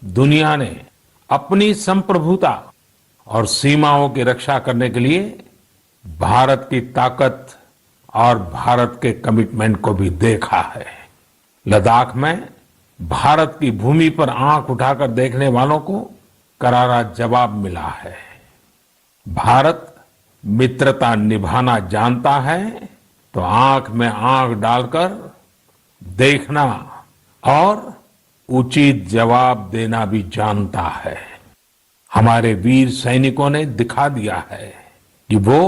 दुनिया ने अपनी संप्रभुता और सीमाओं की रक्षा करने के लिए भारत की ताकत और भारत के कमिटमेंट को भी देखा है। लद्दाख में भारत की भूमि पर आंख उठाकर देखने वालों को करारा जवाब मिला है। भारत मित्रता निभाना जानता है तो आंख में आंख डालकर देखना और उचित जवाब देना भी जानता है। हमारे वीर सैनिकों ने दिखा दिया है कि वो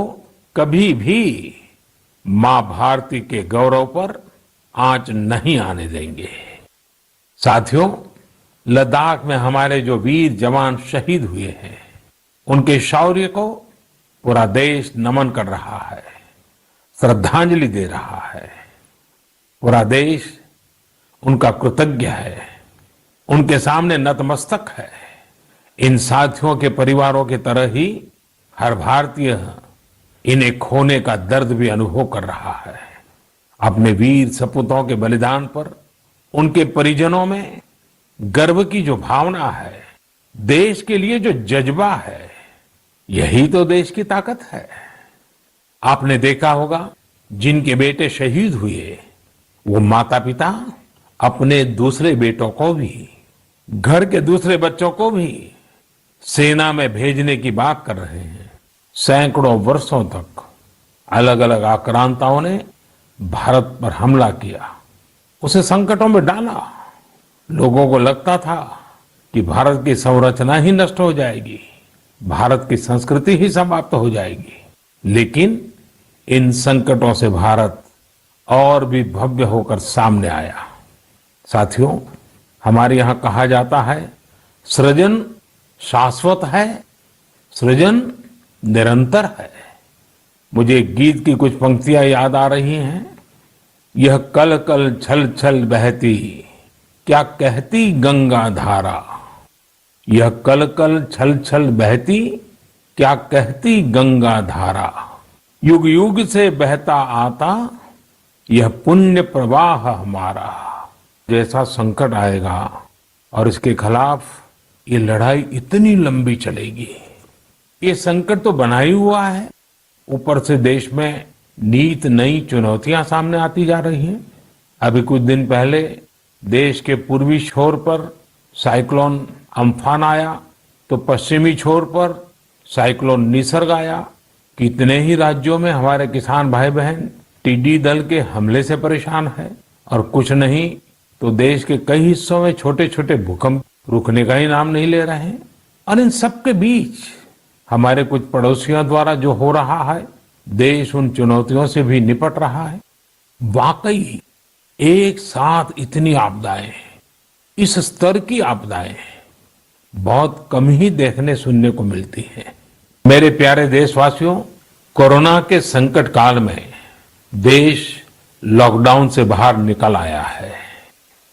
कभी भी मां भारती के गौरव पर आंच नहीं आने देंगे। साथियों, लद्दाख में हमारे जो वीर जवान शहीद हुए हैं, उनके शौर्य को पूरा देश नमन कर रहा है, श्रद्धांजलि दे रहा है। पूरा देश उनका कृतज्ञ है, उनके सामने नतमस्तक है। इन साथियों के परिवारों की तरह ही हर भारतीय इन्हें खोने का दर्द भी अनुभव कर रहा है। अपने वीर सपूतों के बलिदान पर उनके परिजनों में गर्व की जो भावना है, देश के लिए जो जज्बा है, यही तो देश की ताकत है। आपने देखा होगा, जिनके बेटे शहीद हुए वो माता पिता अपने दूसरे बेटों को भी, घर के दूसरे बच्चों को भी सेना में भेजने की बात कर रहे हैं। सैकड़ों वर्षों तक अलग अलग आक्रांताओं ने भारत पर हमला किया, उसे संकटों में डाला। लोगों को लगता था कि भारत की संरचना ही नष्ट हो जाएगी, भारत की संस्कृति ही समाप्त हो जाएगी। लेकिन इन संकटों से भारत और भी भव्य होकर सामने आया। साथियों, हमारे यहां कहा जाता है, सृजन शाश्वत है, सृजन निरंतर है। मुझे गीत की कुछ पंक्तियां याद आ रही हैं। यह कल कल छल छल बहती, क्या कहती गंगा धारा। यह कल कल छल छल बहती, क्या कहती गंगा धारा। युग युग से बहता आता, यह पुण्य प्रवाह हमारा। जैसा संकट आएगा और इसके खिलाफ ये लड़ाई इतनी लंबी चलेगी। ये संकट तो बना ही हुआ है, ऊपर से देश में नीत नई चुनौतियां सामने आती जा रही हैं। अभी कुछ दिन पहले देश के पूर्वी छोर पर साइक्लोन अम्फान आया, तो पश्चिमी छोर पर साइक्लोन निसर्ग आया। कितने ही राज्यों में हमारे किसान भाई बहन टिड्डी दल के हमले से परेशान है, और कुछ नहीं तो देश के कई हिस्सों में छोटे छोटे भूकंप रुकने का ही नाम नहीं ले रहे हैं। और इन सबके बीच हमारे कुछ पड़ोसियों द्वारा जो हो रहा है, देश उन चुनौतियों से भी निपट रहा है। वाकई एक साथ इतनी आपदाएं, इस स्तर की आपदाएं बहुत कम ही देखने सुनने को मिलती हैं। मेरे प्यारे देशवासियों, कोरोना के संकट काल में देश लॉकडाउन से बाहर निकल आया है।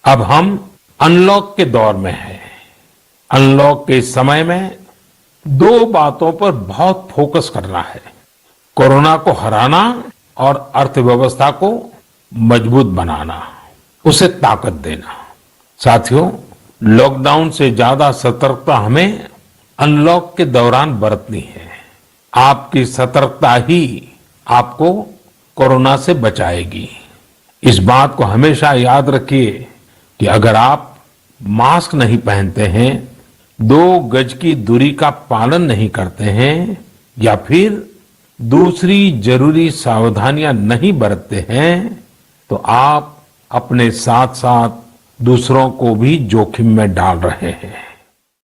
अब हम अनलॉक के दौर में हैं। अनलॉक के इस समय में दो बातों पर बहुत फोकस करना है: कोरोना को हराना और अर्थव्यवस्था को मजबूत बनाना, उसे ताकत देना। साथियों, लॉकडाउन से ज्यादा सतर्कता हमें अनलॉक के दौरान बरतनी है। आपकी सतर्कता ही आपको कोरोना से बचाएगी। इस बात को हमेशा याद रखिए कि अगर आप मास्क नहीं पहनते हैं, 2 गज की दूरी का पालन नहीं करते हैं, या फिर दूसरी जरूरी सावधानियां नहीं बरतते हैं, तो आप अपने साथ साथ दूसरों को भी जोखिम में डाल रहे हैं।